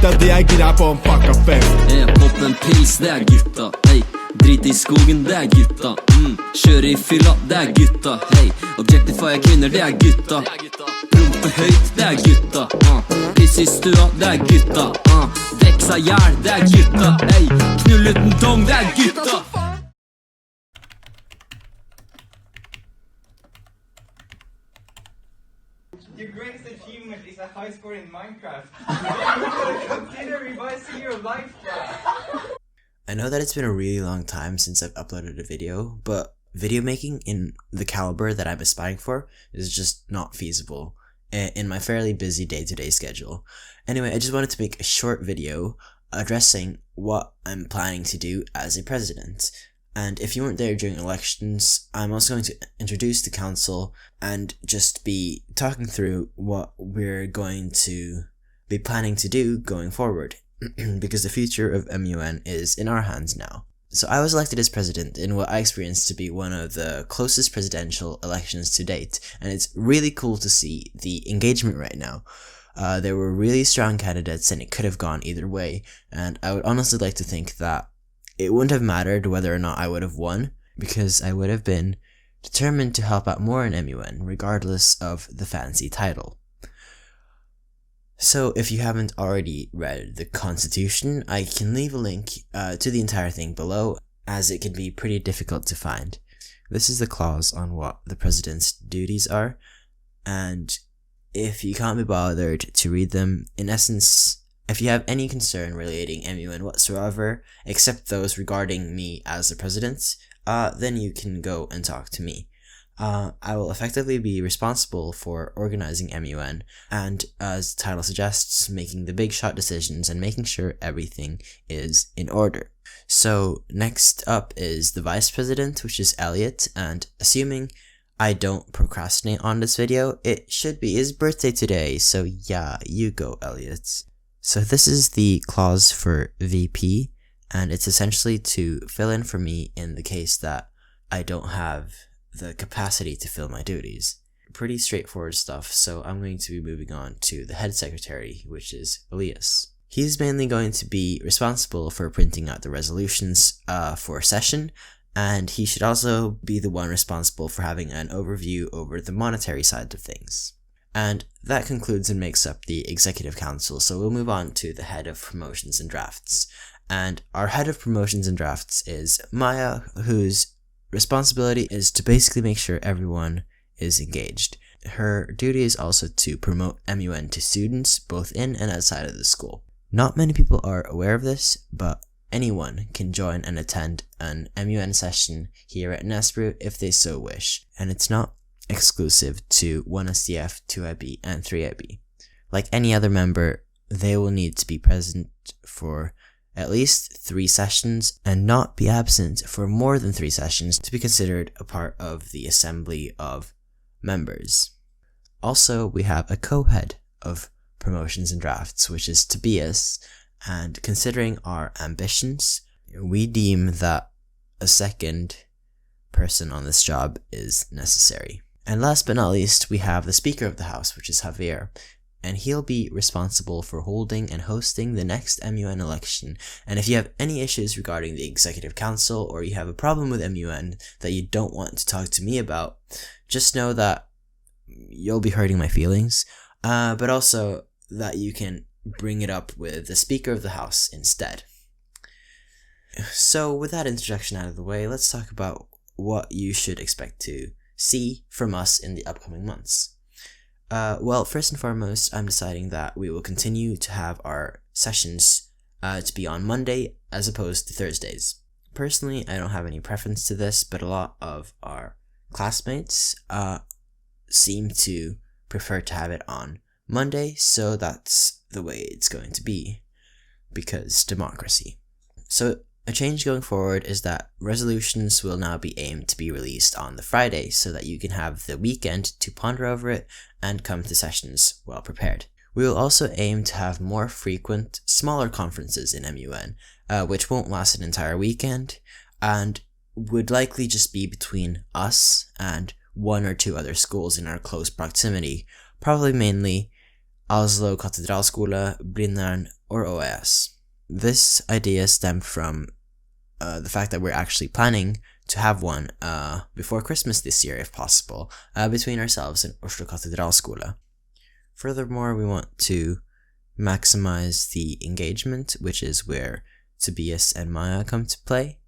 gutta, de er gira på en fucka fest. Popp en pils, det er gutta, hei. Drit i skogen, det er gutta. Kjør i fylla, det er gutta, hei. Objectify kvinner, det er gutta. Prompe høyt, det er gutta. Piss i stua, det er gutta. Vekk seg hjel, det er gutta, hei. Knull uten tong, det er gutta. Your greatest achievement is a high score in Minecraft. Consider revising your life plan. I know that it's been a really long time since I've uploaded a video, but video making in the caliber that I'm aspiring for is just not feasible in my fairly busy day-to-day schedule. Anyway, I just wanted to make a short video addressing what I'm planning to do as a president. And if you weren't there during elections, I'm also going to introduce the council and just be talking through what we're going to be planning to do going forward. Because the future of MUN is in our hands now. So I was elected as president in what I experienced to be one of the closest presidential elections to date, and it's really cool to see the engagement right now. There were really strong candidates and it could have gone either way, and I would honestly like to think that it wouldn't have mattered whether or not I would have won, because I would have been determined to help out more in MUN, regardless of the fancy title. So if you haven't already read the Constitution, I can leave a link to the entire thing below, as it can be pretty difficult to find. This is the clause on what the president's duties are, and if you can't be bothered to read them, in essence, if you have any concern relating MUN whatsoever, except those regarding me as the president, then you can go and talk to me. I will effectively be responsible for organizing MUN, and as the title suggests, making the big shot decisions and making sure everything is in order. So next up is the vice president, which is Elliott, and assuming I don't procrastinate on this video, it should be his birthday today, so yeah, you go Elliott. So this is the clause for VP, and it's essentially to fill in for me in the case that I don't have the capacity to fill my duties. Pretty straightforward stuff, so I'm going to be moving on to the head secretary, which is Elliott. He's mainly going to be responsible for printing out the resolutions for a session, and he should also be the one responsible for having an overview over the monetary side of things. And that concludes and makes up the Executive Council, so we'll move on to the head of promotions and drafts. And our head of promotions and drafts is Maya, whose responsibility is to basically make sure everyone is engaged. Her duty is also to promote MUN to students, both in and outside of the school. Not many people are aware of this, but anyone can join and attend an MUN session here at Nesbru if they so wish, and it's not exclusive to 1SDF, 2IB, and 3IB. Like any other member, they will need to be present for at least 3 sessions and not be absent for more than 3 sessions to be considered a part of the assembly of members. Also, we have a co-head of promotions and drafts, which is Tobias, and considering our ambitions, we deem that a second person on this job is necessary. And last but not least, we have the Speaker of the House, which is Javier, and he'll be responsible for holding and hosting the next MUN election. And if you have any issues regarding the Executive Council, or you have a problem with MUN that you don't want to talk to me about, just know that you'll be hurting my feelings, but also that you can bring it up with the Speaker of the House instead. So with that introduction out of the way, let's talk about what you should expect to see from us in the upcoming months. Well, first and foremost, I'm deciding that we will continue to have our sessions to be on Monday as opposed to Thursdays. Personally, I don't have any preference to this, but a lot of our classmates seem to prefer to have it on Monday, so that's the way it's going to be, because democracy. So a change going forward is that resolutions will now be aimed to be released on the Friday so that you can have the weekend to ponder over it and come to sessions well prepared. We will also aim to have more frequent, smaller conferences in MUN, which won't last an entire weekend, and would likely just be between us and 1 or 2 other schools in our close proximity, probably mainly Oslo Katedralskole, Blindern, or OAS. This idea stemmed from the fact that we're actually planning to have one before Christmas this year, if possible, between ourselves and Oslo Katedralskole. Furthermore, we want to maximize the engagement, which is where Tobias and Maya come to play.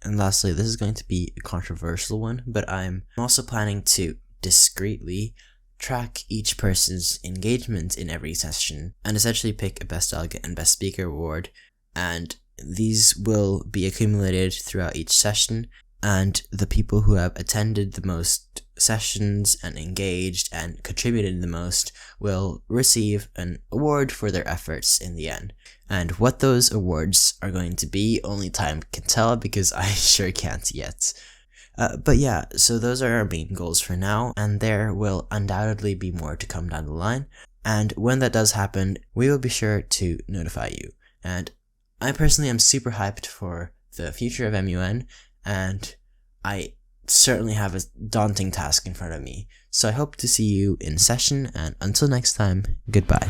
And lastly, this is going to be a controversial one, but I'm also planning to discreetly track each person's engagement in every session and essentially pick a best delegate and best speaker award, and these will be accumulated throughout each session, and the people who have attended the most sessions and engaged and contributed the most will receive an award for their efforts in the end. And what those awards are going to be, only time can tell, because I sure can't yet. But yeah, so those are our main goals for now, and there will undoubtedly be more to come down the line. And when that does happen, we will be sure to notify you. And I personally am super hyped for the future of MUN, and I certainly have a daunting task in front of me. So I hope to see you in session, and until next time, goodbye.